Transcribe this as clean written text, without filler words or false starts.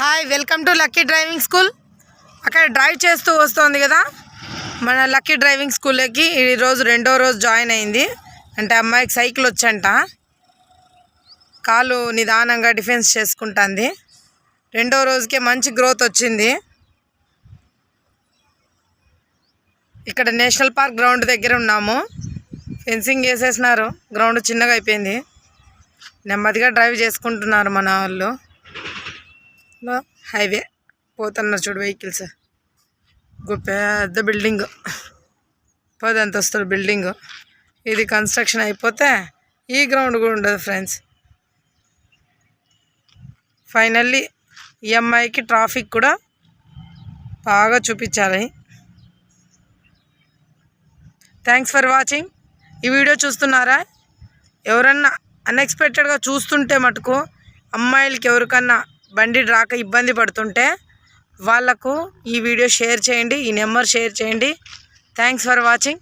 Hi welcome to lucky driving school. అక్కడ drive చేస్తూ వస్తుంది కదా మన లక్కీ డ్రైవింగ్ స్కూల్కి ఈరోజు రెండో రోజు జాయిన్ అయింది. అంటే అమ్మాయికి సైకిల్ వచ్చంట, కాలు నిదానంగా డిఫెన్స్ చేసుకుంటుంది. రెండో రోజుకే మంచి గ్రోత్ వచ్చింది. ఇక్కడ నేషనల్ పార్క్ గ్రౌండ్ దగ్గర ఉన్నాము. ఫెన్సింగ్ వేసేసినారు, గ్రౌండ్ చిన్నగా అయిపోయింది. నెమ్మదిగా డ్రైవ్ చేసుకుంటున్నారు మన వాళ్ళు. హైవే పోతున్నారు చూడు వెహికల్స్. పెద్ద బిల్డింగ్, 10 అంతస్తుల బిల్డింగ్. ఇది కన్స్ట్రక్షన్ అయిపోతే ఈ గ్రౌండ్ కూడా ఉండదు ఫ్రెండ్స్. ఫైనల్లీ ఈ అమ్మాయికి ట్రాఫిక్ కూడా బాగా చూపించాలి. Thanks for watching. ఈ వీడియో చూస్తున్నారా? ఎవరన్నా అన్ఎక్స్పెక్టెడ్గా చూస్తుంటే మటుకు అమ్మాయిలకి ఎవరికన్నా బండి రాక ఇబ్బంది పడుతుంటే వాళ్ళకు ఈ వీడియో షేర్ చేయండి, ఈ నెంబర్ షేర్ చేయండి. Thanks for watching.